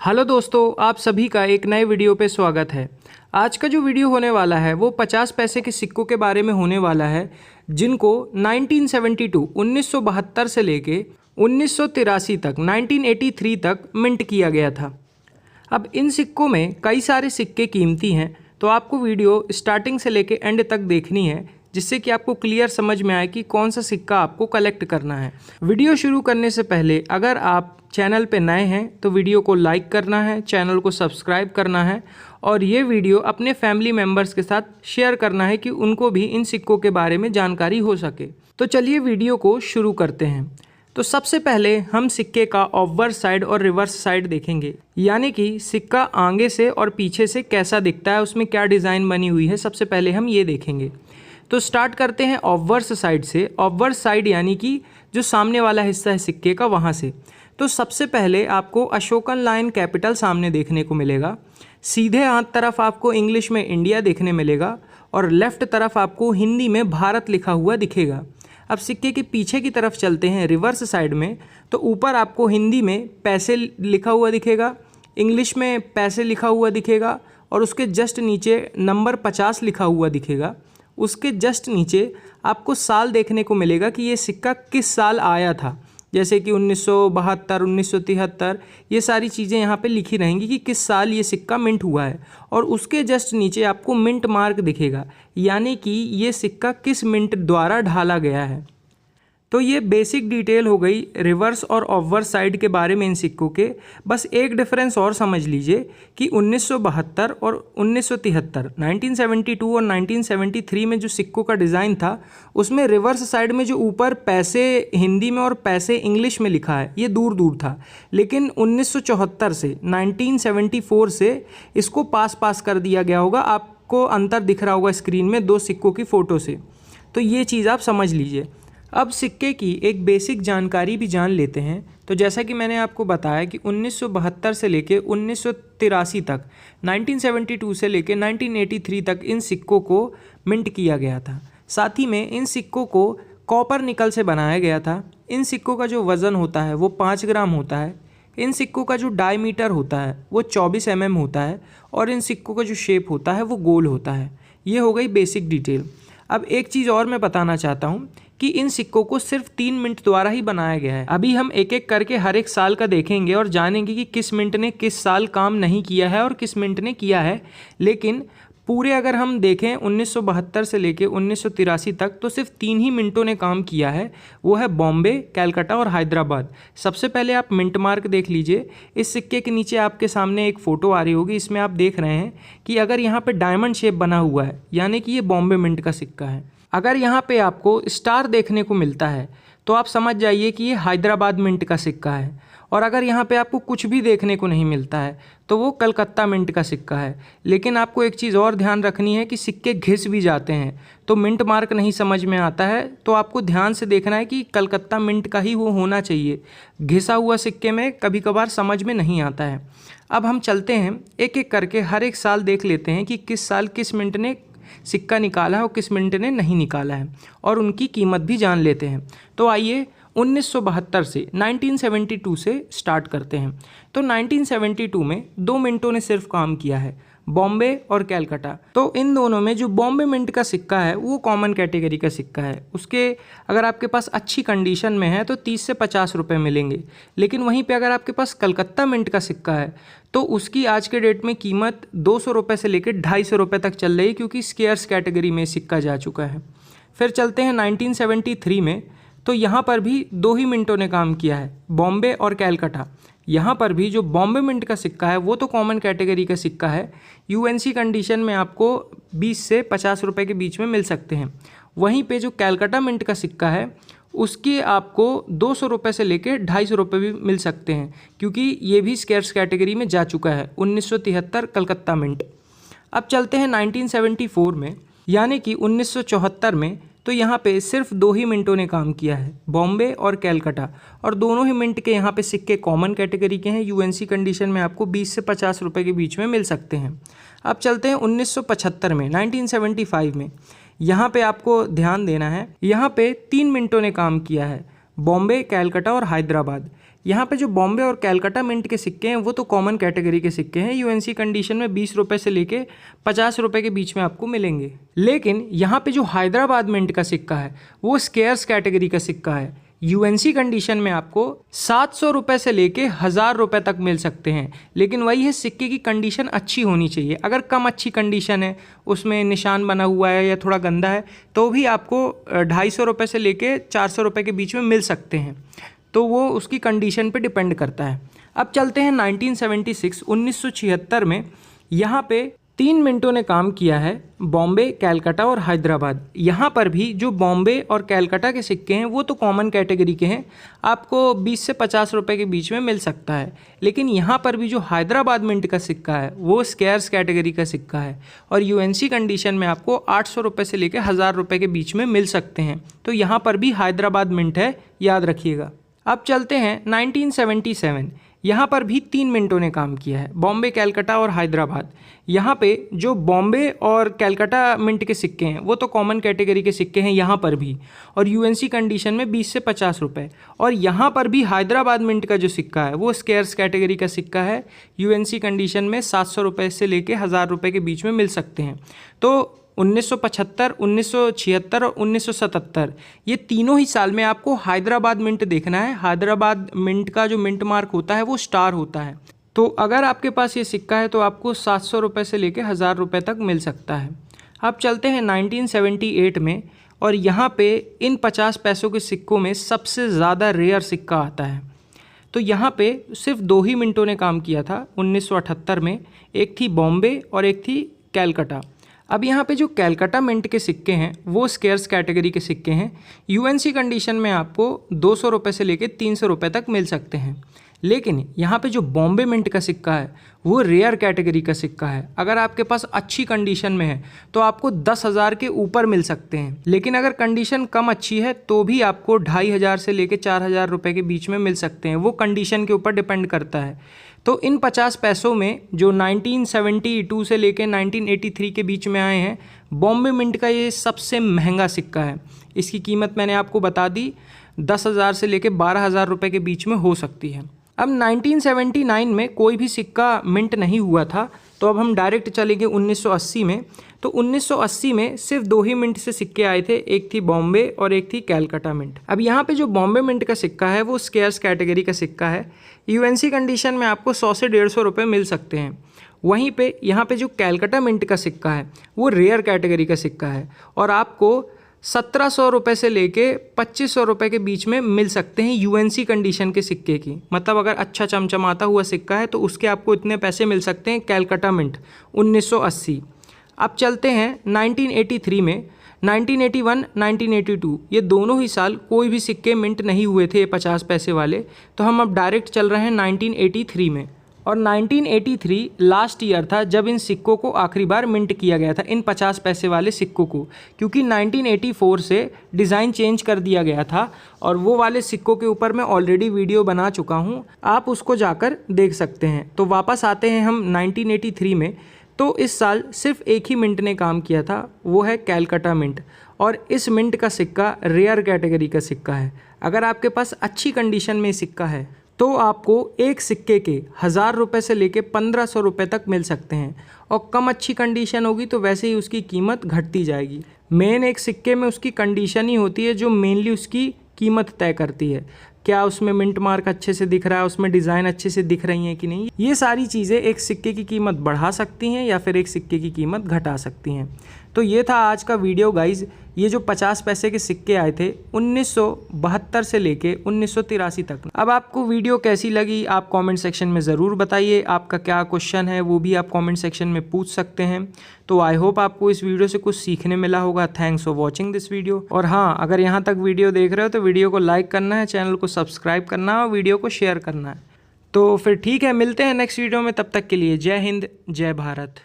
Hello दोस्तों, आप सभी का एक नए वीडियो पे स्वागत है। आज का जो वीडियो होने वाला है वो 50 पैसे के सिक्कों के बारे में होने वाला है, जिनको 1972 1972 से लेके 1983 तक 1983 तक मिंट किया गया था। अब इन सिक्कों में कई सारे सिक्के कीमती हैं, तो आपको वीडियो स्टार्टिंग से लेके एंड तक देखनी है, जिससे कि आपको क्लियर समझ में आए कि कौन सा सिक्का आपको कलेक्ट करना है। वीडियो शुरू करने से पहले अगर आप चैनल पे नए हैं तो वीडियो को लाइक करना है, चैनल को सब्सक्राइब करना है और ये वीडियो अपने फैमिली मेम्बर्स के साथ शेयर करना है कि उनको भी इन सिक्कों के बारे में जानकारी हो सके। तो चलिए वीडियो को शुरू करते हैं। तो सबसे पहले हम सिक्के का ऑब्वर्स साइड और रिवर्स साइड देखेंगे, यानी कि सिक्का आगे से और पीछे से कैसा दिखता है, उसमें क्या डिज़ाइन बनी हुई है। सबसे पहले हम ये देखेंगे। तो स्टार्ट करते हैं ऑब्वर्स साइड से। ऑब्वर्स साइड यानी कि जो सामने वाला हिस्सा है सिक्के का, वहाँ से। तो सबसे पहले आपको अशोकन लायन कैपिटल सामने देखने को मिलेगा। सीधे हाथ तरफ आपको इंग्लिश में इंडिया देखने मिलेगा और लेफ्ट तरफ आपको हिंदी में भारत लिखा हुआ दिखेगा। अब सिक्के के पीछे की तरफ चलते हैं रिवर्स साइड में। तो ऊपर आपको हिंदी में पैसे लिखा हुआ दिखेगा, इंग्लिश में पैसे लिखा हुआ दिखेगा और उसके जस्ट नीचे नंबर 50 लिखा हुआ दिखेगा। उसके जस्ट नीचे आपको साल देखने को मिलेगा कि ये सिक्का किस साल आया था, जैसे कि 1972, 1973, ये सारी चीज़ें यहाँ पे लिखी रहेंगी कि किस साल ये सिक्का मिंट हुआ है। और उसके जस्ट नीचे आपको मिंट मार्क दिखेगा, यानी कि ये सिक्का किस मिंट द्वारा ढाला गया है। तो ये बेसिक डिटेल हो गई रिवर्स और ऑब्वर्स साइड के बारे में इन सिक्कों के। बस एक डिफरेंस और समझ लीजिए कि 1972 और 1973, 1972 और 1973 में जो सिक्कों का डिज़ाइन था, उसमें रिवर्स साइड में जो ऊपर पैसे हिंदी में और पैसे इंग्लिश में लिखा है, ये दूर दूर था। लेकिन 1974 से 1974 से इसको पास कर दिया गया होगा। आपको अंतर दिख रहा होगा स्क्रीन में दो सिक्कों की फ़ोटो से। तो ये चीज़ आप समझ लीजिए। अब सिक्के की एक बेसिक जानकारी भी जान लेते हैं। तो जैसा कि मैंने आपको बताया कि 1972 से लेके 1983 तक, 1972 से लेके 1983 तक इन सिक्कों को मिंट किया गया था। साथ ही में इन सिक्कों को कॉपर निकल से बनाया गया था। इन सिक्कों का जो वज़न होता है वो 5 ग्राम होता है। इन सिक्कों का जो डायमीटर होता है वो 24 mm होता है और इन सिक्कों का जो शेप होता है वो गोल होता है। ये हो गई बेसिक डिटेल। अब एक चीज़ और मैं बताना चाहता हूँ कि इन सिक्कों को सिर्फ 3 मिंट द्वारा ही बनाया गया है। अभी हम एक एक करके हर एक साल का देखेंगे और जानेंगे कि किस मिंट ने किस साल काम नहीं किया है और किस मिंट ने किया है। लेकिन पूरे अगर हम देखें 1972 से लेके 1983 तक, तो सिर्फ 3 ही मिंटों ने काम किया है। वो है बॉम्बे, कलकत्ता और हैदराबाद। सबसे पहले आप मिंट मार्क देख लीजिए। इस सिक्के के नीचे आपके सामने एक फ़ोटो आ रही होगी, इसमें आप देख रहे हैं कि अगर यहाँ पे डायमंड शेप बना हुआ है, यानी कि ये बॉम्बे मिंट का सिक्का है। अगर यहाँ पे आपको स्टार देखने को मिलता है तो आप समझ जाइए कि ये हैदराबाद मिंट का सिक्का है। और अगर यहाँ पे आपको कुछ भी देखने को नहीं मिलता है तो वो कलकत्ता मिंट का सिक्का है। लेकिन आपको एक चीज़ और ध्यान रखनी है कि सिक्के घिस भी जाते हैं, तो मिंट मार्क नहीं समझ में आता है। तो आपको ध्यान से देखना है कि कलकत्ता मिंट का ही वो होना चाहिए। घिसा हुआ सिक्के में कभी कभार समझ में नहीं आता है। अब हम चलते हैं एक एक करके हर एक साल देख लेते हैं कि किस साल किस मिंट ने सिक्का निकाला है और किस मिंट ने नहीं निकाला है, और उनकी कीमत भी जान लेते हैं। तो आइए 1972 से 1972 से स्टार्ट करते हैं। तो 1972 में 2 मिंटों ने सिर्फ काम किया है, बॉम्बे और कलकत्ता। तो इन दोनों में जो बॉम्बे मिंट का सिक्का है वो कॉमन कैटेगरी का सिक्का है। उसके अगर आपके पास अच्छी कंडीशन में है तो 30 से 50 रुपये मिलेंगे। लेकिन वहीं पे अगर आपके पास कलकत्ता मिंट का सिक्का है तो उसकी आज के डेट में कीमत 200 रुपये से लेकर 250 रुपये तक चल रही है, क्योंकि स्केयर्स कैटेगरी में सिक्का जा चुका है। फिर चलते हैं 1973 में। तो यहाँ पर भी 2 ही मिंटों ने काम किया है, बॉम्बे और कलकत्ता। यहाँ पर भी जो बॉम्बे मिंट का सिक्का है वो तो कॉमन कैटेगरी का सिक्का है। यूएनसी कंडीशन में आपको 20 से 50 रुपये के बीच में मिल सकते हैं। वहीं पे जो कलकत्ता मिंट का सिक्का है उसके आपको 200 रुपये से लेकर 250 रुपये भी मिल सकते हैं, क्योंकि ये भी स्केर्स कैटेगरी में जा चुका है। 1973 कलकत्ता मिंट। अब चलते हैं 1974 में, यानी कि 1974 में। तो यहाँ पे सिर्फ 2 ही मिंटों ने काम किया है, बॉम्बे और कलकत्ता। और दोनों ही मिंट के यहाँ पे सिक्के कॉमन कैटेगरी के हैं। यूएनसी कंडीशन में आपको 20 से 50 रुपये के बीच में मिल सकते हैं। अब चलते हैं 1975 में, 1975 में। यहाँ पे आपको ध्यान देना है, यहाँ पे 3 मिनटों ने काम किया है, बॉम्बे, कलकत्ता और हैदराबाद। यहाँ पे जो बॉम्बे और कैलकाटा मिंट के सिक्के हैं वो तो कॉमन कैटेगरी के सिक्के हैं, यूएनसी कंडीशन में 20 रुपये से लेके 50 रुपये के बीच में आपको मिलेंगे। लेकिन यहाँ पे जो हैदराबाद मिंट का सिक्का है वो स्केयर्स कैटेगरी का सिक्का है, यूएनसी कंडीशन में आपको 700 रुपये से लेके 1000 रुपये तक मिल सकते हैं। लेकिन वही है, सिक्के की कंडीशन अच्छी होनी चाहिए। अगर कम अच्छी कंडीशन है, उसमें निशान बना हुआ है या थोड़ा गंदा है, तो भी आपको 250 रुपये से लेके 400 रुपये के बीच में मिल सकते हैं। तो वो उसकी कंडीशन पे डिपेंड करता है। अब चलते हैं 1976 में यहाँ पे 3 मिंटों ने काम किया है, बॉम्बे, कैलकाटा और हैदराबाद। यहाँ पर भी जो बॉम्बे और कैलकाटा के सिक्के हैं वो तो कॉमन कैटेगरी के हैं, आपको 20 से 50 रुपये के बीच में मिल सकता है। लेकिन यहाँ पर भी जो हैदराबाद मिंट का सिक्का है वो स्केयर्स कैटेगरी का सिक्का है और यूएनसी कंडीशन में आपको 800 रुपये से लेकर 1000 रुपये के बीच में मिल सकते हैं। तो यहाँ पर भी हैदराबाद मिंट है, याद रखिएगा। अब चलते हैं 1977, यहाँ पर भी 3 मिंटों ने काम किया है, बॉम्बे, कैलकाटा और हैदराबाद। यहाँ पे जो बॉम्बे और कैलकाटा मिंट के सिक्के हैं वो तो कॉमन कैटेगरी के सिक्के हैं यहाँ पर भी, और यूएनसी कंडीशन में 20 से 50 रुपये। और यहाँ पर भी हैदराबाद मिंट का जो सिक्का है वो स्केयर्स कैटेगरी का सिक्का है, यूएनसी कंडीशन में 700 रुपये से लेके 1000 रुपये के बीच में मिल सकते हैं। तो 1975, 1976 और 1977 ये तीनों ही साल में आपको हैदराबाद मिंट देखना है। हैदराबाद मिंट का जो मिंट मार्क होता है वो स्टार होता है। तो अगर आपके पास ये सिक्का है तो आपको 700 रुपये से लेकर 1000 रुपये तक मिल सकता है। अब चलते हैं 1978 में, और यहाँ पे इन 50 पैसों के सिक्कों में सबसे ज़्यादा रेयर सिक्का आता है। तो यहाँ पे सिर्फ 2 ही मिंटों ने काम किया था 1978 में, एक थी बॉम्बे और एक थी कैलकाटा। अब यहाँ पे जो कैलकाटा मिंट के सिक्के हैं वो स्केयर्स कैटेगरी के सिक्के हैं, यूएनसी कंडीशन में आपको 200 रुपये से लेके 300 रुपये तक मिल सकते हैं। लेकिन यहाँ पे जो बॉम्बे मिंट का सिक्का है वो रेयर कैटेगरी का सिक्का है। अगर आपके पास अच्छी कंडीशन में है तो आपको 10,000 के ऊपर मिल सकते हैं, लेकिन अगर कंडीशन कम अच्छी है तो भी आपको 2500 से लेके 4000 रुपये के बीच में मिल सकते हैं। वो कंडीशन के ऊपर डिपेंड करता है। तो इन 50 पैसों में जो 1972 से लेके 1983 के बीच में आए हैं, बॉम्बे मिंट का ये सबसे महंगा सिक्का है। इसकी कीमत मैंने आपको बता दी, 10,000 से लेके 12,000 रुपये के बीच में हो सकती है। अब 1979 में कोई भी सिक्का मिंट नहीं हुआ था, तो अब हम डायरेक्ट चलेंगे 1980 में। तो 1980 में सिर्फ 2 ही मिंट से सिक्के आए थे, एक थी बॉम्बे और एक थी कैलकाटा मिंट। अब यहाँ पे जो बॉम्बे मिंट का सिक्का है वो स्केयर्स कैटेगरी का सिक्का है, यूएनसी कंडीशन में आपको 100 से 150 रुपये मिल सकते हैं। वहीं पे यहाँ पे जो कैलकाटा मिंट का सिक्का है वो रेयर कैटेगरी का सिक्का है और आपको 1700 रुपये से लेके 2500 रुपये के बीच में मिल सकते हैं यूएनसी कंडीशन के सिक्के की। मतलब अगर अच्छा चमचमाता हुआ सिक्का है तो उसके आपको इतने पैसे मिल सकते हैं कैलकाटा मिंट 1980। अब चलते हैं 1983 में। 1981, 1982 ये दोनों ही साल कोई भी सिक्के मिंट नहीं हुए थे 50 पैसे वाले। तो हम अब डायरेक्ट चल रहे हैं 1983 में, और 1983 लास्ट ईयर था जब इन सिक्कों को आखिरी बार मिंट किया गया था, इन 50 पैसे वाले सिक्कों को, क्योंकि 1984 से डिज़ाइन चेंज कर दिया गया था और वो वाले सिक्कों के ऊपर मैं ऑलरेडी वीडियो बना चुका हूँ, आप उसको जाकर देख सकते हैं। तो वापस आते हैं हम 1983 में। तो इस साल सिर्फ एक ही मिंट ने काम किया था, वो है कैलकाटा मिंट, और इस मिंट का सिक्का रेयर कैटेगरी का सिक्का है। अगर आपके पास अच्छी कंडीशन में सिक्का है तो आपको एक सिक्के के 1000 रुपये से लेके 1500 रुपये तक मिल सकते हैं, और कम अच्छी कंडीशन होगी तो वैसे ही उसकी कीमत घटती जाएगी। मेन एक सिक्के में उसकी कंडीशन ही होती है जो मेनली उसकी कीमत तय करती है। क्या उसमें मिंट मार्क अच्छे से दिख रहा है, उसमें डिज़ाइन अच्छे से दिख रही हैं कि नहीं, ये सारी चीज़ें एक सिक्के की कीमत बढ़ा सकती हैं या फिर एक सिक्के की कीमत घटा सकती हैं। तो ये था आज का वीडियो गाइज़। ये जो 50 पैसे के सिक्के आए थे 1972 से लेके 1983 तक। अब आपको वीडियो कैसी लगी आप कमेंट सेक्शन में ज़रूर बताइए। आपका क्या क्वेश्चन है वो भी आप कमेंट सेक्शन में पूछ सकते हैं। तो आई होप आपको इस वीडियो से कुछ सीखने मिला होगा। Thanks for watching this video. और हाँ, अगर यहाँ तक वीडियो देख रहे हो तो वीडियो को लाइक करना है, चैनल को सब्सक्राइब करना है और वीडियो को शेयर करना है। तो फिर ठीक है, मिलते हैं नेक्स्ट वीडियो में। तब तक के लिए जय हिंद, जय भारत।